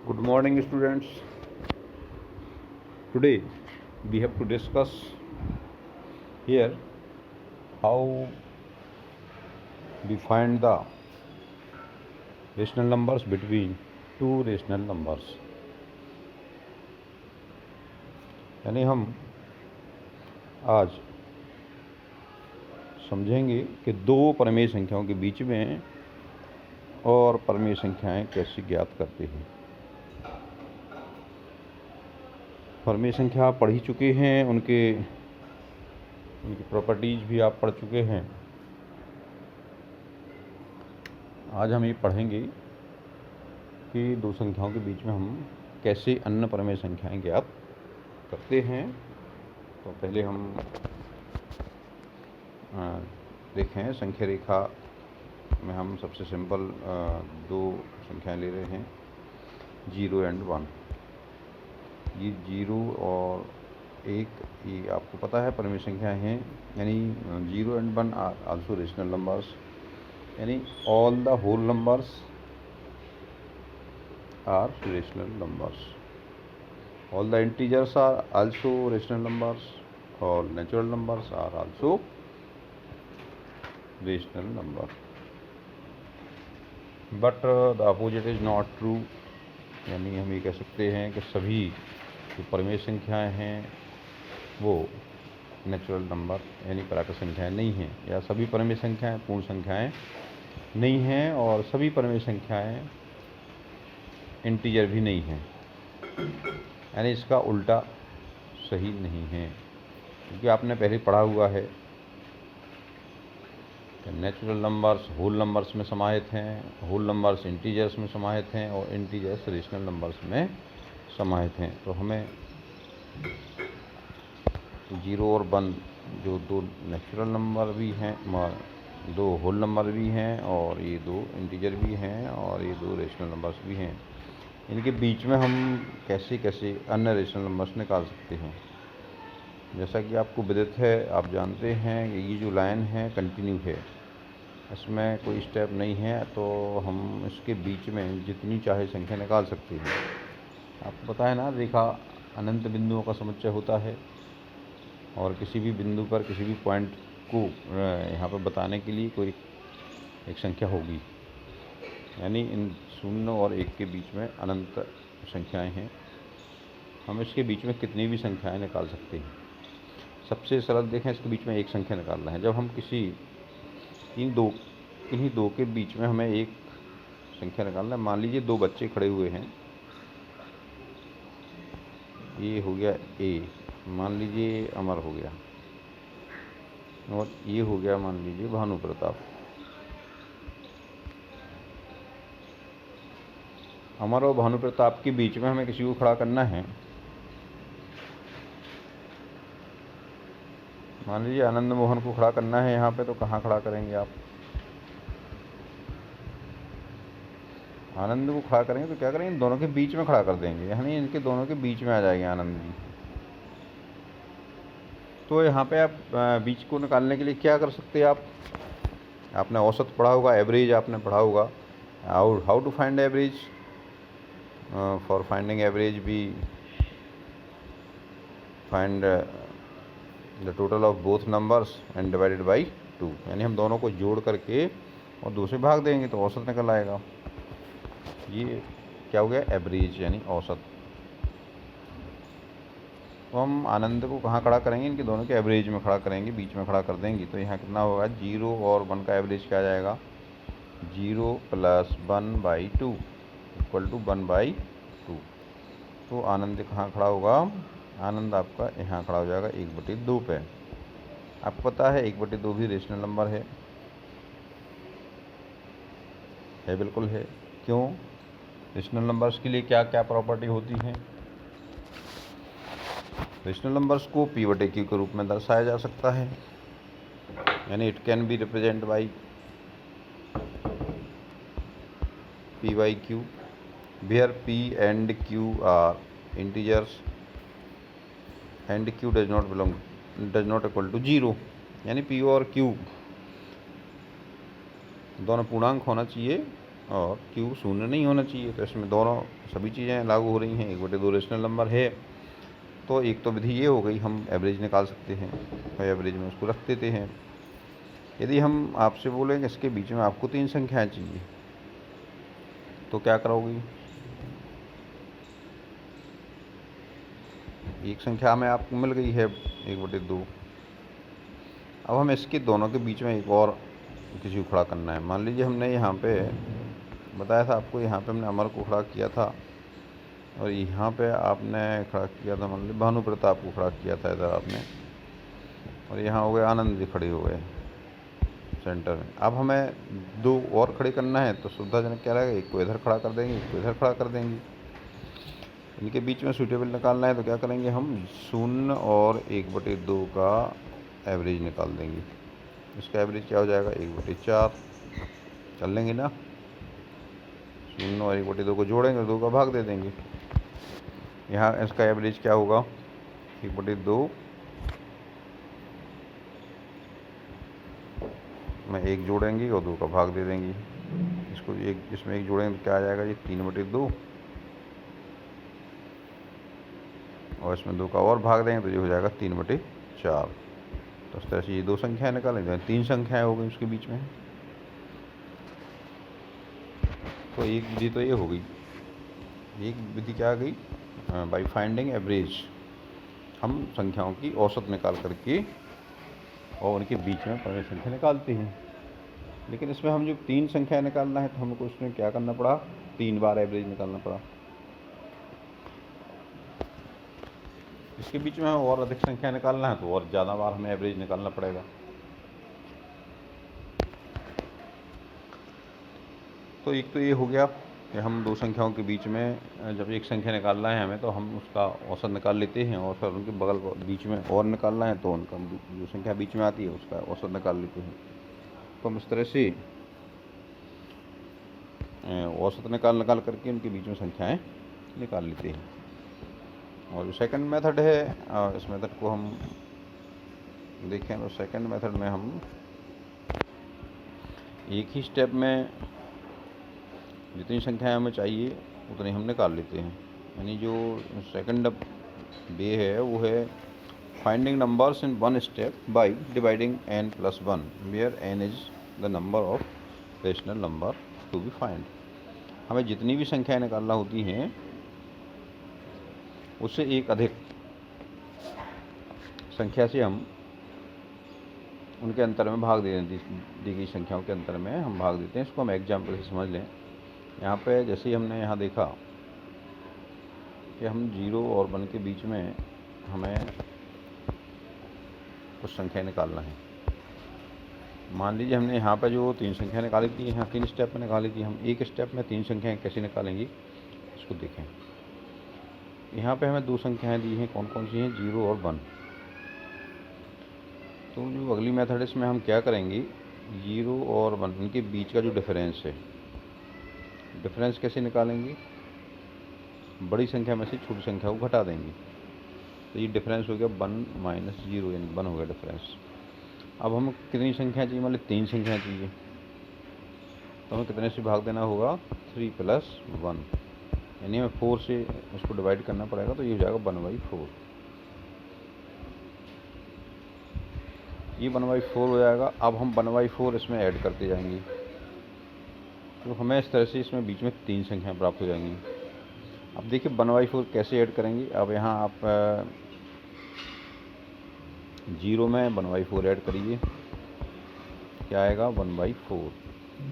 Good morning, students. Today we have to discuss here how we find the rational numbers between two rational numbers. यानी हम आज समझेंगे कि दो परमेय संख्याओं के बीच में और परमेय संख्याएं कैसे ज्ञात करते हैं। परमेय संख्या आप पढ़ ही चुके हैं, उनकी प्रॉपर्टीज भी आप पढ़ चुके हैं। आज हम ये पढ़ेंगे कि दो संख्याओं के बीच में हम कैसे अन्य परमेय संख्याएं ज्ञात करते हैं। तो पहले हम देखें, संख्या रेखा में हम सबसे सिंपल दो संख्याएं ले रहे हैं, 0 एंड 1। ये 0 और 1 ये आपको पता है परमेय संख्याएं हैं, यानी 0 and 1 are also rational numbers, यानी all the whole numbers are rational numbers. All the integers are also rational numbers, all natural numbers are also rational number. But the opposite is not true, यानी हम ये कह सकते हैं कि सभी जो परमेय संख्याएं हैं वो नेचुरल नंबर यानी प्राकृत संख्याएं नहीं हैं, या सभी परमेय संख्याएं पूर्ण संख्याएं नहीं हैं, और सभी परमेय संख्याएं इंटीजर भी नहीं हैं, यानी इसका उल्टा सही नहीं है। क्योंकि आपने पहले पढ़ा हुआ है कि नेचुरल नंबर्स होल नंबर्स में समाहित हैं, होल नंबर्स इंटीजर्स में समाहित हैं, और इंटीजर्स रेशनल नंबर्स में समाहित हैं। तो हमें 0 और 1 जो दो नेचुरल नंबर भी हैं, दो होल नंबर भी हैं, और ये दो इंटीजर भी हैं, और ये दो रेशनल नंबर्स भी हैं, इनके बीच में हम कैसे कैसे अन्य रेशनल नंबर्स निकाल सकते हैं। जैसा कि आपको विदित है, आप जानते हैं कि ये जो लाइन है कंटिन्यू है, इसमें कोई स्टेप नहीं है, तो हम इसके बीच में जितनी चाहे संख्या निकाल सकते हैं। आपको पता है ना, रेखा अनंत बिंदुओं का समुच्चय होता है, और किसी भी बिंदु पर किसी भी पॉइंट को यहाँ पर बताने के लिए कोई एक संख्या होगी, यानी इन 0 और 1 के बीच में अनंत संख्याएं हैं। हम इसके बीच में कितनी भी संख्याएं निकाल सकते हैं। सबसे सरल देखें, इसके बीच में एक संख्या निकालना है। जब हम किन्हीं दो के बीच में हमें एक संख्या निकालना है। मान लीजिए दो बच्चे खड़े हुए हैं, ये हो गया ए, मान लीजिए अमर हो गया, और ये हो गया मान लीजिए भानु प्रताप। अमर और भानु प्रताप के बीच में हमें किसी को खड़ा करना है। मान लीजिए आनंद मोहन को खड़ा करना है यहाँ पे, तो कहाँ खड़ा करेंगे आप? आनंद को खड़ा करेंगे तो क्या करेंगे, दोनों के बीच में खड़ा कर देंगे, यानी इनके दोनों के बीच में आ जाएंगे आनंद जी। तो यहाँ पे आप बीच को निकालने के लिए क्या कर सकते हैं आपने औसत पढ़ा होगा, एवरेज आपने पढ़ा होगा। How to find average? For finding average we find the total of both numbers and divided by 2, यानी हम दोनों को जोड़ करके और 2 से भाग देंगे तो औसत निकल आएगा। ये क्या हो गया? एवरेज यानी औसत। तो हम आनंद को कहाँ खड़ा करेंगे? इनके दोनों के एवरेज में खड़ा करेंगे, बीच में खड़ा कर देंगे। तो यहाँ कितना होगा? 0 और 1 का एवरेज क्या आ जाएगा? 0 + 1/2 इक्वल टू 1/2। तो आनंद कहाँ खड़ा होगा? आनंद आपका यहाँ खड़ा हो जाएगा 1/2 पे। आपको पता है 1/2 भी रेशनल नंबर है, बिल्कुल है। क्यों? रेशनल नंबर्स के लिए क्या क्या प्रॉपर्टी होती हैं? रेशनल नंबर्स को p/q के रूप में दर्शाया जा सकता है, यानी it can be represent by p/q, where p and q are integers and q does not equal to 0, यानी p और q दोनों पूर्णांक होना चाहिए, और क्यू शून्य नहीं होना चाहिए। तो इसमें दोनों सभी चीज़ें लागू हो रही हैं। 1/2 रेशनल नंबर है तो एक तो विधि ये हो गई, हम एवरेज निकाल सकते हैं और एवरेज में उसको रख देते हैं। यदि हम आपसे बोलेंगे इसके बीच में आपको 3 संख्याएं चाहिए तो क्या करोगी? एक संख्या हमें आपको मिल गई है 1/2। अब हमें इसके दोनों के बीच में एक और किसी को खड़ा करना है। मान लीजिए हमने यहाँ पे बताया था आपको, यहाँ पे हमने अमर को खड़ा किया था और यहाँ पे आपने खड़ा किया था, मान लीजिए भानु प्रताप को खड़ा किया था इधर आपने, और यहाँ हो गए आनंद जी खड़े हो गए सेंटर में। अब हमें 2 और खड़े करना है तो सुविधाजनक क्या रहेगा, एक को इधर खड़ा कर देंगे, एक को इधर खड़ा कर देंगे। इनके बीच में सूटेबल निकालना है तो क्या करेंगे, हम 0 और 1/2 का एवरेज निकाल देंगे। इसका एवरेज क्या हो जाएगा, 1/4 कर लेंगे ना। 0 और 1/2 को जोड़ेंगे, 2 का भाग दे देंगे। यहाँ इसका एवरेज क्या होगा, 1/2 में 1 जोड़ेंगे और 2 का भाग दे देंगे। इसको इसमें 1 जोड़ेंगे तो क्या आ जाएगा, ये 3/2 और इसमें 2 का और भाग देंगे तो ये हो जाएगा 3/4। तो इस तरह से ये 2 संख्याएं निकालें जाए, 3 संख्याएं हो गई उसके बीच में। तो एक विधि तो ये हो गई। एक विधि क्या आ गई, बाई फाइंडिंग एवरेज, हम संख्याओं की औसत निकाल करके और उनके बीच में परिमेय संख्या निकालते हैं। लेकिन इसमें हम जो 3 संख्याएं निकालना है तो हमको उसमें क्या करना पड़ा, 3 बार एवरेज निकालना पड़ा। इसके बीच में और अधिक संख्या निकालना है तो और ज़्यादा बार हमें एवरेज निकालना पड़ेगा। तो एक तो ये हो गया कि हम 2 संख्याओं के बीच में जब एक संख्या निकालना है हमें तो हम उसका औसत निकाल लेते हैं, और फिर उनके बगल बीच में और निकालना है तो उनका जो संख्या बीच में आती है उसका औसत निकाल लेते हैं। तो हम इस तरह से औसत निकाल करके उनके बीच में संख्याएं निकाल लेते हैं। और जो सेकंड मेथड है, इस मेथड को हम देखें तो सेकंड मेथड में हम एक ही स्टेप में जितनी संख्याएं हमें चाहिए उतनी हम निकाल लेते हैं। यानी जो सेकंड वे है वो है finding numbers in one step by dividing n+1 where n is the number of rational number to be find. हमें जितनी भी संख्याएं निकालना होती हैं उससे एक अधिक संख्या से हम उनके अंतर में भाग दे दी गई संख्याओं के अंतर में हम भाग देते हैं। इसको हम एग्जाम्पल से समझ लें। यहाँ पे जैसे ही हमने यहाँ देखा कि हम 0 और 1 के बीच में हमें कुछ संख्या निकालना है। मान लीजिए हमने यहाँ पे जो 3 संख्या निकाली थी, यहाँ 3 स्टेप में निकाली थी। हम एक स्टेप में 3 संख्याएँ कैसे निकालेंगे इसको देखें। यहाँ पे हमें 2 संख्याएँ दी हैं, कौन कौन सी हैं, 0 और 1। तो जो अगली मेथड है इसमें हम क्या करेंगे, 0 और 1 इनके बीच का जो डिफरेंस है, डिफरेंस कैसे निकालेंगे, बड़ी संख्या में से छोटी संख्या को घटा देंगे। तो ये डिफरेंस हो गया 1 - 0, यानी 1 हो गया डिफरेंस। अब हमें कितनी संख्या चाहिए, मतलब 3 संख्या चाहिए, तो हमें कितने से भाग देना होगा, 3 + 1, यानी हमें 4 से इसको डिवाइड करना पड़ेगा। तो ये हो जाएगा 1/4। ये 1/4 हो जाएगा। अब हम 1/4 इसमें ऐड करते जाएंगे तो हमें इस तरह से इसमें बीच में 3 संख्याएँ प्राप्त हो जाएंगी। अब देखिए 1/4 कैसे ऐड करेंगे। अब यहाँ आप 0 में 1/4 ऐड करिए, क्या आएगा, 1/4।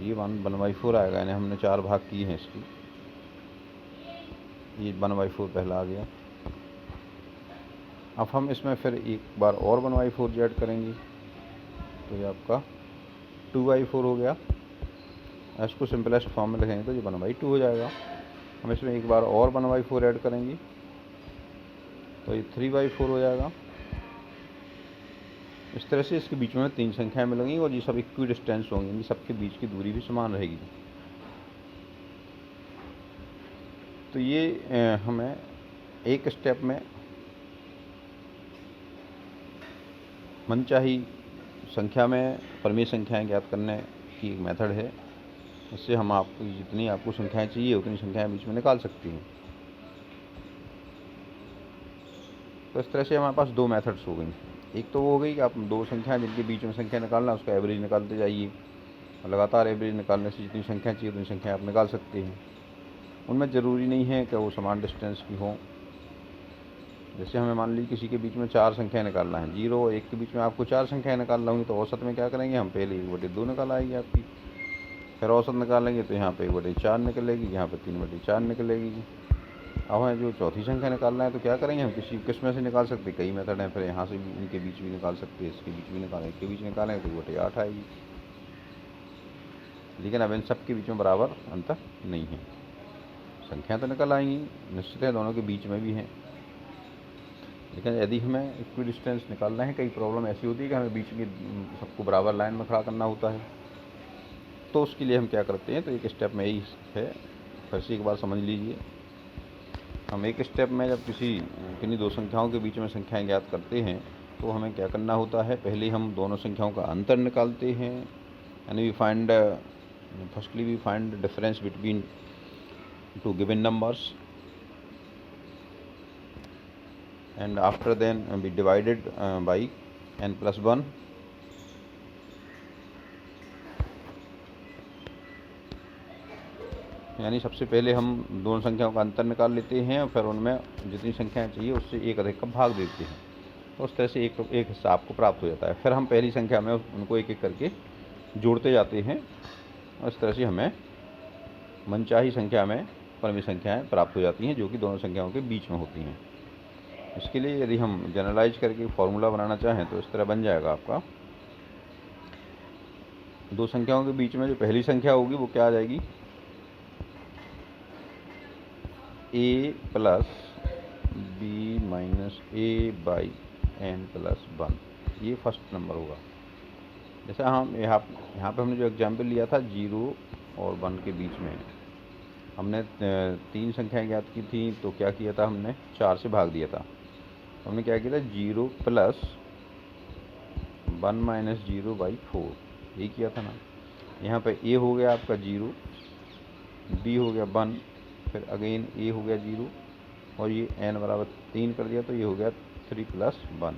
ये 1/4 आएगा, यानी हमने 4 भाग किए हैं इसकी। ये 1/4 पहला आ गया। अब हम इसमें फिर एक बार और 1/4 ऐड करेंगे तो ये आपका 2/4 हो गया। इसको सिंपलेस्ट फॉर्म में लिखेंगे तो ये 1/2 हो जाएगा। हम इसमें एक बार और 1/4 ऐड करेंगे तो ये 3/4 हो जाएगा। इस तरह से इसके बीच में 3 संख्याएं मिलेंगी और ये सब इक्वी डिस्टेंस होंगी, सबके बीच की दूरी भी समान रहेगी। तो ये हमें एक स्टेप में मनचाही संख्या में परिमेय संख्याएं ज्ञात करने की एक मेथड है। इससे हम आपको जितनी आपको संख्याएं चाहिए उतनी संख्याएं बीच में निकाल सकती हैं। तो इस तरह से हमारे पास दो मेथड्स हो गई। एक तो वो हो गई कि आप दो संख्याएं जिनके बीच में संख्या निकालना, उसका एवरेज निकालते जाइए और लगातार एवरेज निकालने से जितनी संख्या चाहिए उतनी संख्या आप निकाल सकते हैं। उनमें ज़रूरी नहीं है कि वो समान डिस्टेंस की हों। जैसे हमें मान लीजिए किसी के बीच में 4 संख्याएं निकालना है, 0 और 1 के बीच में आपको 4 संख्याएं निकालना होंगी, तो औसत में क्या करेंगे हम, पहले 1/2 निकाल आएगी आपकी, फिर औसत निकालेंगे तो यहाँ पे 1/4 निकलेगी, यहाँ पे 3/4 निकलेगी। अब हमें जो चौथी संख्या निकालना है तो क्या करेंगे हम, किस में से निकाल सकते हैं, कई मेथड हैं, फिर यहाँ से भी इनके बीच भी निकाल सकते हैं, इसके बीच भी निकालें, इसके बीच निकालेंगे तो 1/8 आएगी। लेकिन अब इन सब के बीच में बराबर अंतर नहीं है, संख्या तो निकल आएंगी, निश्चित है दोनों के बीच में भी हैं, लेकिन यदि हमें इक्वी डिस्टेंस निकालना है, कई प्रॉब्लम ऐसी होती है कि हमें बीच में सबको बराबर लाइन में खड़ा करना होता है, तो उसके लिए हम क्या करते हैं, तो एक स्टेप में यही है, फिर से एक बार समझ लीजिए। हम एक स्टेप में जब किन्हीं दो संख्याओं के बीच में संख्याएं ज्ञात करते हैं तो हमें क्या करना होता है, पहले हम दोनों संख्याओं का अंतर निकालते हैं, यानी firstly we find difference between two given numbers and after then we divided by n+1, यानी सबसे पहले हम दोनों संख्याओं का अंतर निकाल लेते हैं और फिर उनमें जितनी संख्याएं चाहिए उससे एक अधिक का भाग देते हैं, तो उस तरह से एक हिस्सा आपको प्राप्त हो जाता है। फिर हम पहली संख्या में उनको एक एक करके जोड़ते जाते हैं और इस तरह से हमें मनचाही संख्या में परमी संख्याएं प्राप्त हो जाती हैं जो कि दोनों संख्याओं के बीच में होती हैं। इसके लिए यदि हम जनरलाइज करके फॉर्मूला बनाना चाहें तो इस तरह बन जाएगा आपका, दो संख्याओं के बीच में जो पहली संख्या होगी वो क्या आ जाएगी, a + b - a/n+1, ये फर्स्ट नंबर होगा। जैसे हम यहाँ पे हमने जो एग्जाम्पल लिया था 0 और 1 के बीच में, हमने 3 संख्याएं ज्ञात की थी, तो क्या किया था हमने, 4 से भाग दिया था। हमने क्या किया था, 0 + 1 - 0/4, ये किया था ना। यहाँ पे a हो गया आपका 0, b हो गया 1, फिर अगेन a हो गया 0 और ये n = 3 कर दिया, तो ये हो गया 3 + 1।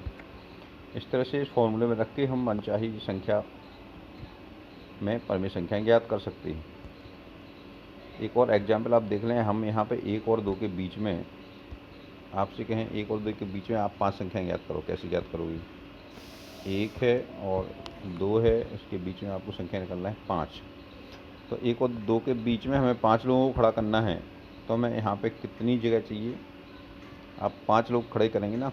इस तरह से इस फॉर्मूले में रख के हम मनचाही संख्या में परमी संख्याएं ज्ञात कर सकते हैं। एक और एग्जाम्पल आप देख लें, हम यहाँ पे 1 और 2 के बीच में आपसे कहें 1 और 2 के बीच में आप 5 संख्याएं ज्ञात करो, कैसे ज्ञात करोगे, 1 है और 2 है, इसके बीच में आपको संख्या निकालना है 5। तो 1 और 2 के बीच में हमें 5 लोगों को खड़ा करना है, तो हमें यहाँ पे कितनी जगह चाहिए, आप 5 लोग खड़े करेंगे ना,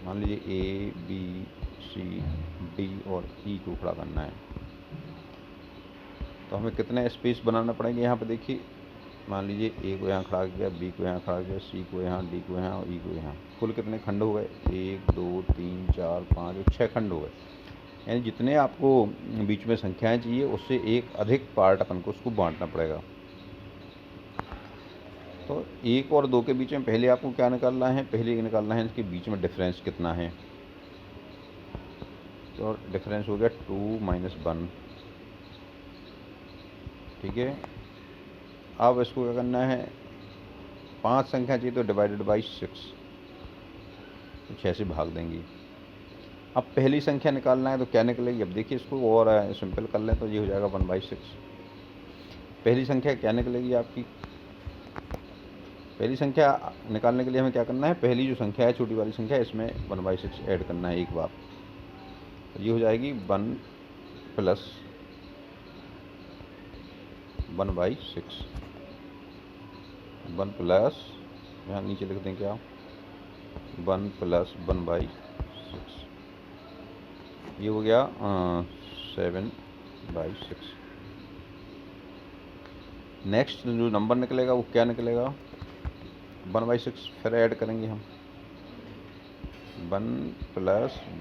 मान लीजिए A, B, C, D और E को खड़ा करना है, तो हमें कितने स्पेस बनाना पड़ेंगे। यहाँ पे देखिए, मान लीजिए A को यहाँ खड़ा किया, B को यहाँ खड़ा किया, C को यहाँ, D को यहाँ और E को यहाँ, कुल कितने खंड हो गए, 1 2 3 4 5 और 6 खंड हो गए। यानी जितने आपको बीच में संख्याएं चाहिए उससे एक अधिक पार्ट अपन को उसको बांटना पड़ेगा। तो 1 और 2 के बीच में पहले आपको क्या निकालना है, पहले निकालना है इसके बीच में डिफरेंस कितना है, तो डिफरेंस हो गया 2 - 1, ठीक है। अब इसको क्या करना है, 5 संख्या चाहिए तो डिवाइडेड बाई 6, तो 6 से भाग देंगे। अब पहली संख्या निकालना है तो क्या निकलेगी, अब देखिए इसको और सिंपल कर लें तो ये हो जाएगा 1/6। पहली संख्या क्या निकलेगी आपकी, पहली संख्या निकालने के लिए हमें क्या करना है, पहली जो संख्या है छोटी वाली संख्या, इसमें 1/6 ऐड करना है एक बार, तो ये हो जाएगी 1 + 1/6, 1 प्लस, यहाँ नीचे लिख दें क्या, 1 + 1/6, ये हो गया 7/6। नेक्स्ट जो नंबर निकलेगा वो क्या निकलेगा, 1/6 फिर ऐड करेंगे हम, 1 +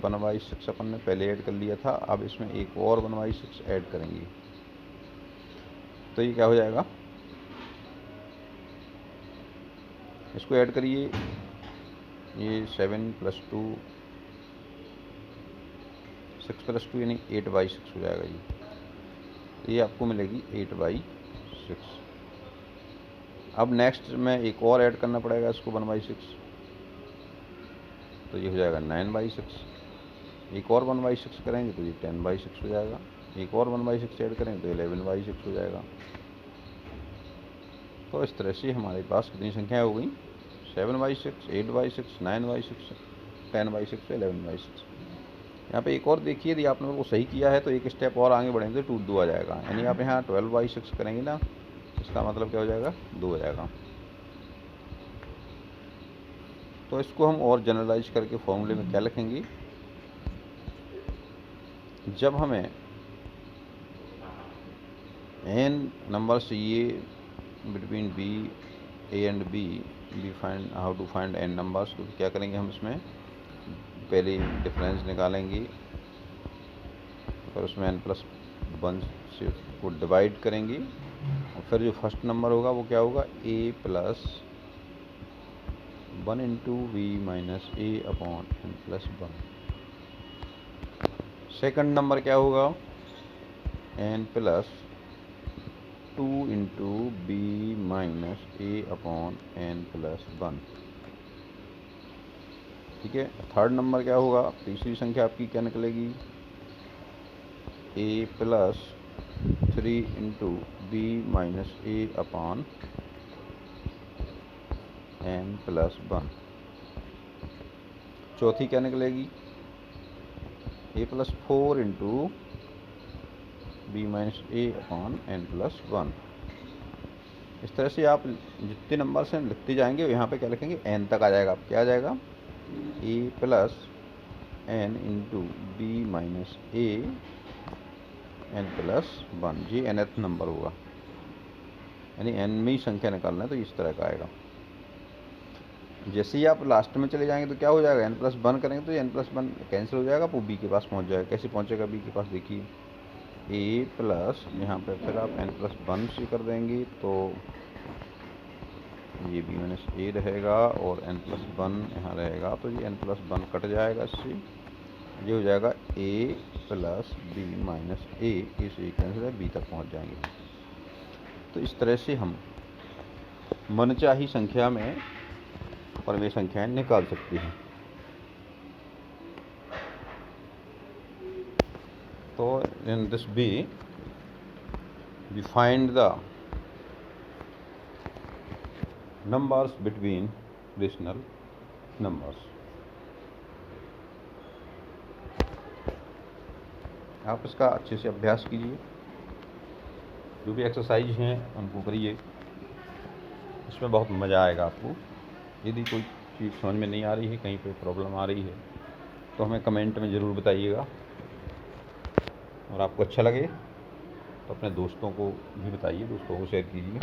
1/6 अपन ने पहले ऐड कर लिया था, अब इसमें एक और 1/6 ऐड करेंगे, तो ये क्या हो जाएगा, इसको ऐड करिए, ये 7 + 2 6 + 2 यानी 8/6 हो जाएगा। ये आपको मिलेगी 8/6। अब नेक्स्ट में एक और ऐड करना पड़ेगा इसको 1/6, तो ये हो जाएगा 9/6। एक और 1/6 करेंगे तो ये 10/6 हो जाएगा। एक और 1/6 ऐड करेंगे तो 11/6 हो जाएगा। तो इस तरह से हमारे पास कितनी संख्याएं हो गई? 7/6, 8/6, 9/6, 10/6, 11/6। यहाँ पे एक और देखिए, यदि आपने वो सही किया है तो एक स्टेप और आगे बढ़ेंगे तो 2 आ जाएगा। यानी आप यहाँ 12/6 करेंगे ना, इसका मतलब क्या हो जाएगा? 2 हो जाएगा। तो इसको हम और जनरलाइज करके फॉर्मूले में क्या लिखेंगे? जब हमें n नंबर चाहिए between b a and b, how to find n numbers, तो क्या करेंगे हम इसमें पहले डिफरेंस निकालेंगे और उसमें n+1 से को डिवाइड करेंगे और फिर जो फर्स्ट नंबर होगा वो क्या होगा? a+1 into b minus a/n+1। Second number क्या होगा? n+2 into b minus a/n+1। ठीक है। थर्ड नंबर क्या होगा? तीसरी संख्या आपकी क्या निकलेगी? a+3 into b minus a/n+1। चौथी क्या निकलेगी? a+4 into b minus a/n+1। इस तरह से आप जितने नंबर से लिखते जाएंगे यहाँ पे क्या लिखेंगे? n तक आ जाएगा। क्या आ जाएगा? a+n into b minus a/n+1। ये nth नंबर होगा, यानी n में ही संख्या निकालना है तो इस तरह का आएगा। जैसे ही आप लास्ट में चले जाएंगे तो क्या हो जाएगा? n+1 करेंगे तो ये n+1 कैंसिल हो जाएगा, वो b के पास पहुंच जाएगा। कैसे पहुंचेगा b के पास? देखिए a प्लस यहाँ पे फिर आप n+1 से कर देंगे तो ये b माइनस a रहेगा और n+1 यहाँ रहेगा, तो ये n+1 कट जाएगा इससे, ये हो जाएगा a plus b minus a। इस कैंसिल है, b तक पहुँच जाएंगे। तो इस तरह से हम मनचाही संख्या में परमेय संख्याएं निकाल सकते हैं। तो in this way we find the numbers between rational numbers। आप इसका अच्छे से अभ्यास कीजिए, जो भी एक्सरसाइज हैं उनको करिए, इसमें बहुत मज़ा आएगा आपको। यदि कोई चीज़ समझ में नहीं आ रही है, कहीं पे प्रॉब्लम आ रही है, तो हमें कमेंट में ज़रूर बताइएगा। और आपको अच्छा लगे तो अपने दोस्तों को भी बताइए, दोस्तों को शेयर कीजिए।